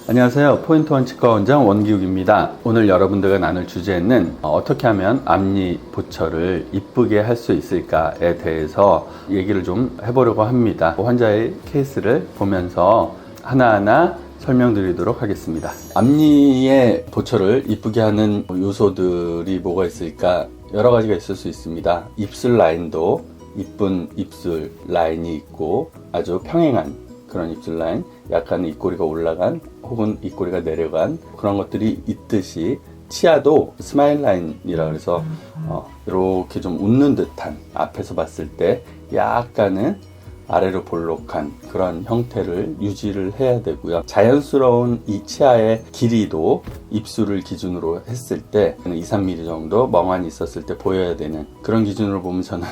안녕하세요. 포인트원 치과원장 원기욱입니다. 오늘 여러분들과 나눌 주제는 어떻게 하면 앞니 보철을 이쁘게 할 수 있을까에 대해서 얘기를 좀 해보려고 합니다. 환자의 케이스를 보면서 하나하나 설명드리도록 하겠습니다. 앞니의 보철을 이쁘게 하는 요소들이 뭐가 있을까? 여러 가지가 있을 수 있습니다. 입술 라인도 이쁜 입술 라인이 있고 아주 평행한 그런 입술 라인, 약간 입꼬리가 올라간 혹은 입꼬리가 내려간 그런 것들이 있듯이 치아도 스마일 라인이라 그래서 이렇게 좀 웃는 듯한, 앞에서 봤을 때 약간은 아래로 볼록한 그런 형태를 유지를 해야 되고요. 자연스러운 이 치아의 길이도 입술을 기준으로 했을 때 2-3mm 정도 멍하니 있었을 때 보여야 되는 그런 기준으로 보면 저는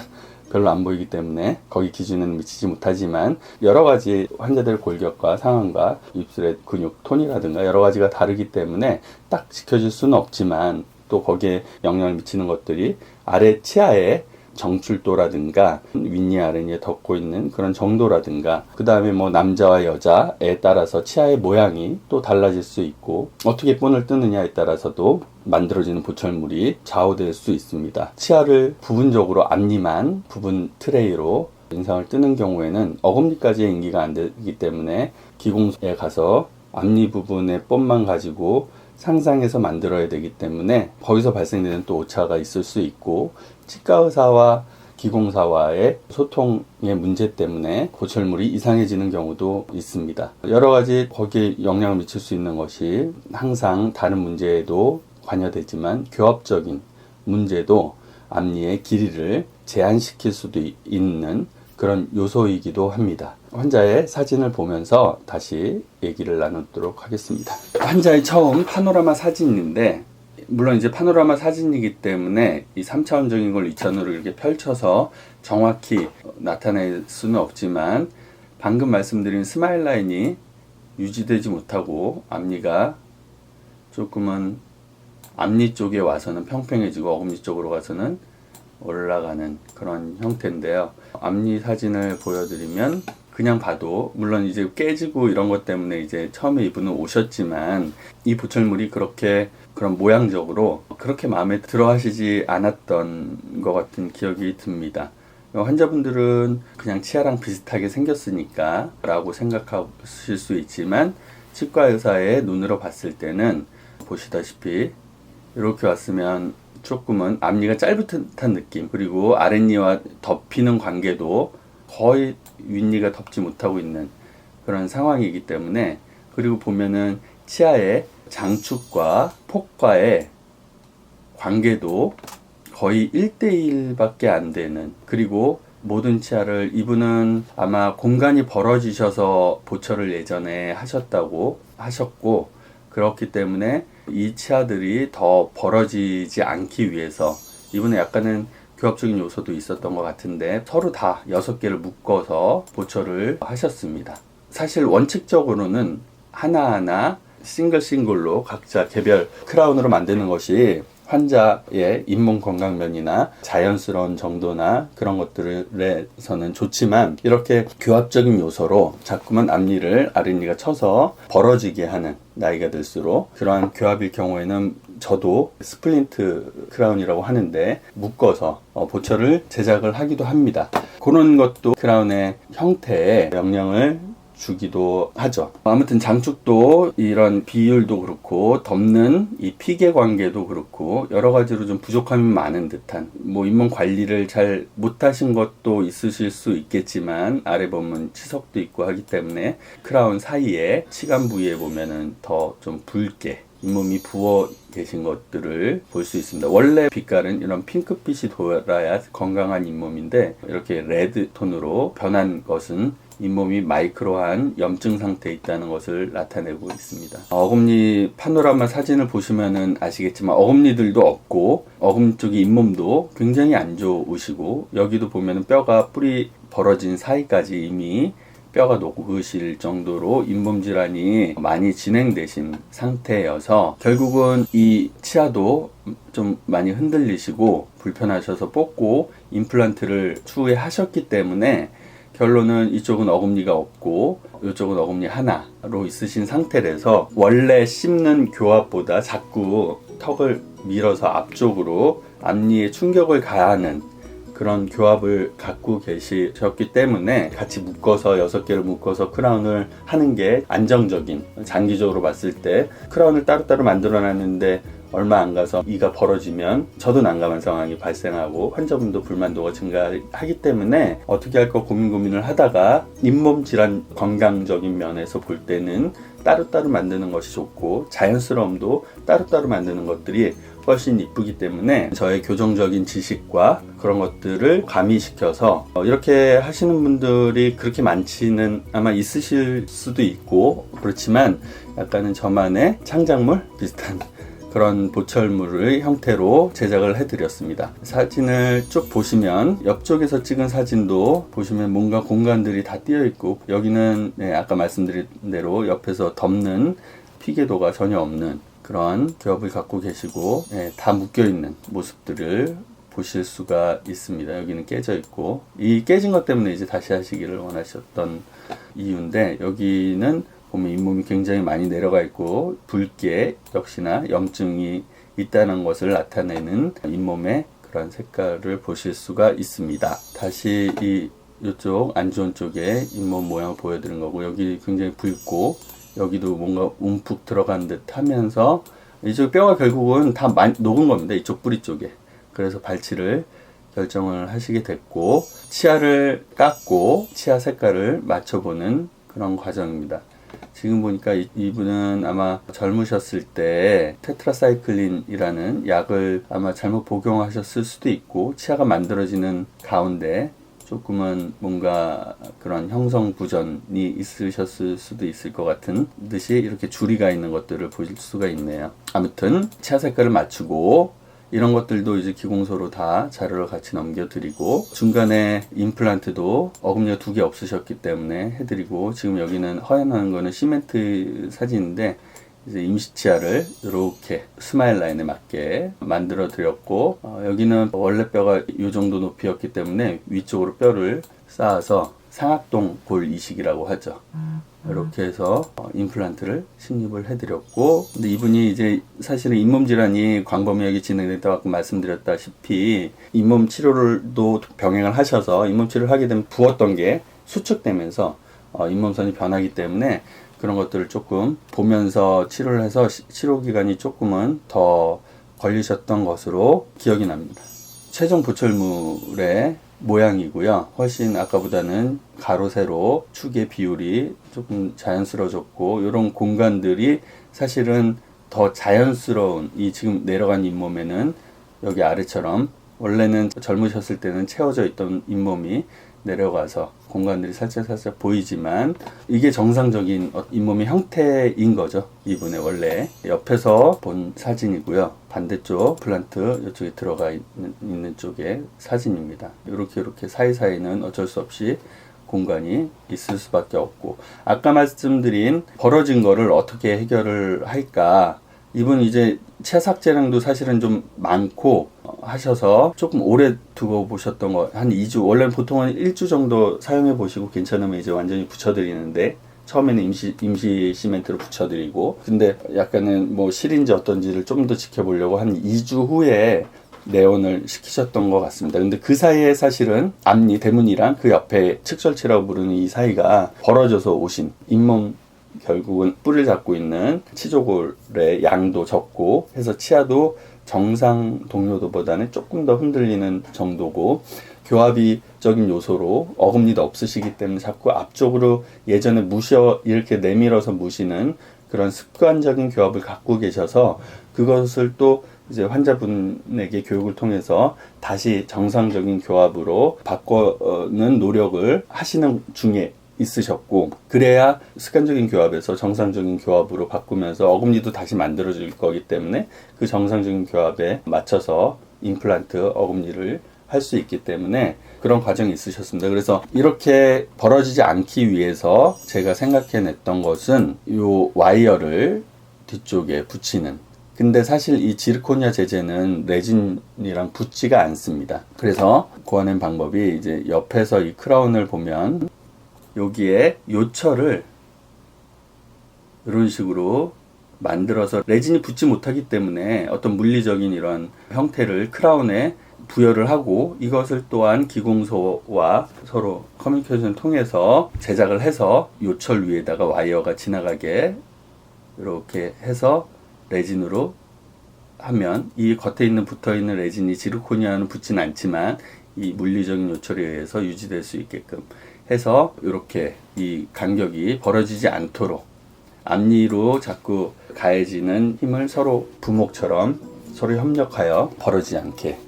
별로 안 보이기 때문에 거기 기준은 미치지 못하지만, 여러 가지 환자들의 골격과 상황과 입술의 근육 톤이라든가 여러 가지가 다르기 때문에 딱 지켜줄 수는 없지만, 또 거기에 영향을 미치는 것들이 아래 치아의 정출도라든가 윗니 아랫니에 덮고 있는 그런 정도라든가, 그 다음에 뭐 남자와 여자에 따라서 치아의 모양이 또 달라질 수 있고, 어떻게 본을 뜨느냐에 따라서도 만들어지는 보철물이 좌우될 수 있습니다. 치아를 부분적으로 앞니만 부분 트레이로 인상을 뜨는 경우에는 어금니까지의 인기가 안 되기 때문에 기공소에 가서 앞니 부분의 뽐만 가지고 상상해서 만들어야 되기 때문에 거기서 발생되는 또 오차가 있을 수 있고, 치과 의사와 기공사와의 소통의 문제 때문에 보철물이 이상해지는 경우도 있습니다. 여러 가지 거기에 영향을 미칠 수 있는 것이 항상 다른 문제에도 관여되지만 교합적인 문제도 앞니의 길이를 제한시킬 수도 있는 그런 요소이기도 합니다. 환자의 사진을 보면서 다시 얘기를 나누도록 하겠습니다. 환자의 처음 파노라마 사진인데, 물론 이제 파노라마 사진이기 때문에 이 3차원적인 걸 2차원으로 이렇게 펼쳐서 정확히 나타낼 수는 없지만, 방금 말씀드린 스마일 라인이 유지되지 못하고 앞니가 조금은 앞니 쪽에 와서는 평평해지고 어금니 쪽으로 가서는 올라가는 그런 형태인데요. 앞니 사진을 보여드리면 그냥 봐도, 물론 이제 깨지고 이런 것 때문에 이제 처음에 이분은 오셨지만 이 보철물이 그렇게 그런 모양적으로 그렇게 마음에 들어 하시지 않았던 것 같은 기억이 듭니다. 환자분들은 그냥 치아랑 비슷하게 생겼으니까 라고 생각하실 수 있지만, 치과 의사의 눈으로 봤을 때는 보시다시피 이렇게 왔으면 조금은 앞니가 짧은 듯한 느낌, 그리고 아랫니와 덮이는 관계도 거의 윗니가 덮지 못하고 있는 그런 상황이기 때문에, 그리고 보면은 치아의 장축과 폭과의 관계도 거의 1:1밖에 안 되는, 그리고 모든 치아를, 이분은 아마 공간이 벌어지셔서 보철을 예전에 하셨다고 하셨고, 그렇기 때문에 이 치아들이 더 벌어지지 않기 위해서 이분은 약간은 교합적인 요소도 있었던 것 같은데 서로 다 6개를 묶어서 보철을 하셨습니다. 사실 원칙적으로는 하나하나 싱글로 각자 개별 크라운으로 만드는 것이 환자의 잇몸 건강면이나 자연스러운 정도나 그런 것들에서는 좋지만, 이렇게 교합적인 요소로 자꾸만 앞니를 아랫니가 쳐서 벌어지게 하는, 나이가 들수록 그러한 교합일 경우에는 저도 스플린트 크라운이라고 하는데 묶어서 보철을 제작을 하기도 합니다. 그런 것도 크라운의 형태에 영향을 주기도 하죠. 아무튼 장축도 이런 비율도 그렇고 덮는 이 피계 관계도 그렇고 여러 가지로 좀 부족함이 많은 듯한, 뭐 잇몸 관리를 잘 못하신 것도 있으실 수 있겠지만 아래 보면 치석도 있고 하기 때문에 크라운 사이에 치간 부위에 보면은 더 좀 붉게 잇몸이 부어 계신 것들을 볼 수 있습니다. 원래 빛깔은 이런 핑크빛이 돌아야 건강한 잇몸인데 이렇게 레드 톤으로 변한 것은 잇몸이 마이크로한 염증 상태에 있다는 것을 나타내고 있습니다. 어금니 파노라마 사진을 보시면은 아시겠지만 어금니들도 없고 어금니 쪽의 잇몸도 굉장히 안 좋으시고, 여기도 보면은 뼈가 뿌리 벌어진 사이까지 이미 뼈가 녹으실 정도로 잇몸 질환이 많이 진행되신 상태여서 결국은 이 치아도 좀 많이 흔들리시고 불편하셔서 뽑고 임플란트를 추후에 하셨기 때문에 결론은 이쪽은 어금니가 없고 이쪽은 어금니 하나로 있으신 상태라서 원래 씹는 교합보다 자꾸 턱을 밀어서 앞쪽으로 앞니에 충격을 가하는 그런 교합을 갖고 계셨기 때문에 같이 묶어서 6개를 묶어서 크라운을 하는 게 안정적인, 장기적으로 봤을 때 크라운을 따로따로 만들어 놨는데 얼마 안 가서 이가 벌어지면 저도 난감한 상황이 발생하고 환자분도 불만도가 증가하기 때문에 어떻게 할까 고민을 하다가 잇몸 질환 건강적인 면에서 볼 때는 따로따로 만드는 것이 좋고 자연스러움도 따로따로 만드는 것들이 훨씬 이쁘기 때문에 저의 교정적인 지식과 그런 것들을 가미시켜서 이렇게 하시는 분들이 그렇게 많지는 아마 있으실 수도 있고, 그렇지만 약간은 저만의 창작물 비슷한 그런 보철물의 형태로 제작을 해드렸습니다. 사진을 쭉 보시면 옆쪽에서 찍은 사진도 보시면 뭔가 공간들이 다 띄어 있고, 여기는 아까 말씀드린 대로 옆에서 덮는 피개도가 전혀 없는 그런 교합을 갖고 계시고 다 묶여 있는 모습들을 보실 수가 있습니다. 여기는 깨져 있고, 이 깨진 것 때문에 이제 다시 하시기를 원하셨던 이유인데, 여기는 보면 잇몸이 굉장히 많이 내려가 있고 붉게 역시나 염증이 있다는 것을 나타내는 잇몸의 그런 색깔을 보실 수가 있습니다. 다시 이쪽 안 좋은 쪽에 잇몸 모양을 보여드린 거고, 여기 굉장히 붉고 여기도 뭔가 움푹 들어간 듯 하면서 이쪽 뼈가 결국은 다 녹은 겁니다. 이쪽 뿌리 쪽에. 그래서 발치를 결정을 하시게 됐고, 치아를 깎고 치아 색깔을 맞춰보는 그런 과정입니다. 지금 보니까 이분은 아마 젊으셨을 때 테트라사이클린이라는 약을 아마 잘못 복용하셨을 수도 있고, 치아가 만들어지는 가운데 조금은 뭔가 그런 형성 부전이 있으셨을 수도 있을 것 같은 듯이 이렇게 줄이가 있는 것들을 보실 수가 있네요. 아무튼 치아 색깔을 맞추고 이런 것들도 이제 기공소로 다 자료를 같이 넘겨드리고, 중간에 임플란트도 어금니가 2개 없으셨기 때문에 해드리고, 지금 여기는 허연한 거는 시멘트 사진인데 이제 임시치아를 이렇게 스마일 라인에 맞게 만들어 드렸고, 여기는 원래 뼈가 이 정도 높이였기 때문에 위쪽으로 뼈를 쌓아서 상악동 골 이식이라고 하죠. 이렇게 해서 임플란트를 식립을 해드렸고, 근데 이분이 이제 사실은 잇몸 질환이 광범위하게 진행됐다고 말씀드렸다시피 잇몸 치료를도 병행을 하셔서 잇몸 치료를 하게 되면 부었던 게 수축되면서 잇몸선이 변하기 때문에 그런 것들을 조금 보면서 치료를 해서 치료 기간이 조금은 더 걸리셨던 것으로 기억이 납니다. 최종 보철물의 모양이고요. 훨씬 아까보다는 가로 세로 축의 비율이 조금 자연스러워졌고, 이런 공간들이 사실은 더 자연스러운, 이 지금 내려간 잇몸에는 여기 아래처럼 원래는 젊으셨을 때는 채워져 있던 잇몸이 내려가서 공간들이 살짝 보이지만 이게 정상적인 잇몸의 형태인 거죠. 이분의 원래 옆에서 본 사진이고요. 반대쪽 플란트 이쪽에 들어가 있는 쪽의 사진입니다. 이렇게 사이사이는 어쩔 수 없이 공간이 있을 수밖에 없고, 아까 말씀드린 벌어진 거를 어떻게 해결을 할까, 이분 이제 치아 삭제량도 사실은 좀 많고 하셔서 조금 오래 두고 보셨던 거, 한 2주, 원래는 보통은 1주 정도 사용해 보시고 괜찮으면 이제 완전히 붙여드리는데, 처음에는 임시 시멘트로 붙여드리고, 근데 약간은 뭐 실인지 어떤지를 좀 더 지켜보려고 한 2주 후에 내원을 시키셨던 것 같습니다. 근데 그 사이에 사실은 앞니 대문이랑 그 옆에 측절치라고 부르는 이 사이가 벌어져서 오신 잇몸, 결국은 뿔을 잡고 있는 치조골의 양도 적고 해서 치아도 정상 동료도보다는 조금 더 흔들리는 정도고, 교합이적인 요소로 어금니도 없으시기 때문에 자꾸 앞쪽으로 예전에 이렇게 내밀어서 무시는 그런 습관적인 교합을 갖고 계셔서, 그것을 또 이제 환자분에게 교육을 통해서 다시 정상적인 교합으로 바꾸는 노력을 하시는 중에 있으셨고, 그래야 습관적인 교합에서 정상적인 교합으로 바꾸면서 어금니도 다시 만들어질 거기 때문에 그 정상적인 교합에 맞춰서 임플란트 어금니를 할 수 있기 때문에 그런 과정이 있으셨습니다. 그래서 이렇게 벌어지지 않기 위해서 제가 생각해냈던 것은 이 와이어를 뒤쪽에 붙이는, 근데 사실 이 지르코니아 제제는 레진이랑 붙지가 않습니다. 그래서 고안한 방법이 이제 옆에서 이 크라운을 보면 여기에 요철을 이런 식으로 만들어서 레진이 붙지 못하기 때문에 어떤 물리적인 이런 형태를 크라운에 부여를 하고, 이것을 또한 기공소와 서로 커뮤니케이션을 통해서 제작을 해서 요철 위에다가 와이어가 지나가게 이렇게 해서 레진으로 하면, 이 겉에 있는 붙어있는 레진이 지르코니아는 붙진 않지만 이 물리적인 요철에 의해서 유지될 수 있게끔 해서 이렇게 이 간격이 벌어지지 않도록 앞니로 자꾸 가해지는 힘을 서로 부목처럼 서로 협력하여 벌어지지 않게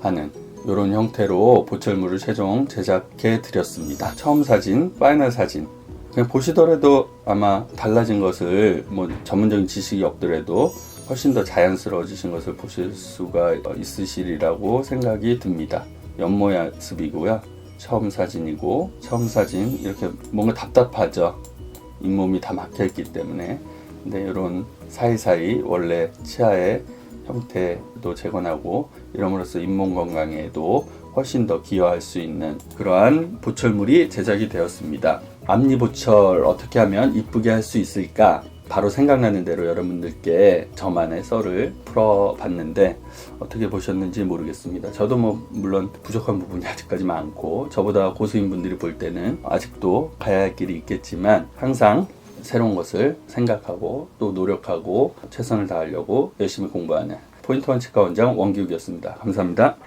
하는 이런 형태로 보철물을 최종 제작해 드렸습니다. 처음 사진, 파이널 사진 그냥 보시더라도 아마 달라진 것을, 뭐 전문적인 지식이 없더라도 훨씬 더 자연스러워지신 것을 보실 수가 있으시리라고 생각이 듭니다. 옆모습이고요. 처음 사진이고, 처음 사진 이렇게 뭔가 답답하죠. 잇몸이 다 막혀있기 때문에. 근데 이런 사이사이 원래 치아의 형태도 재건하고 이럼으로써 잇몸 건강에도 훨씬 더 기여할 수 있는 그러한 보철물이 제작이 되었습니다. 앞니 보철 어떻게 하면 이쁘게 할 수 있을까? 바로 생각나는 대로 여러분들께 저만의 썰을 풀어봤는데 어떻게 보셨는지 모르겠습니다. 저도 뭐 물론 부족한 부분이 아직까지 많고, 저보다 고수인 분들이 볼 때는 아직도 가야 할 길이 있겠지만, 항상 새로운 것을 생각하고 또 노력하고 최선을 다하려고 열심히 공부하는 포인트 원치과 원장 원기욱이었습니다. 감사합니다.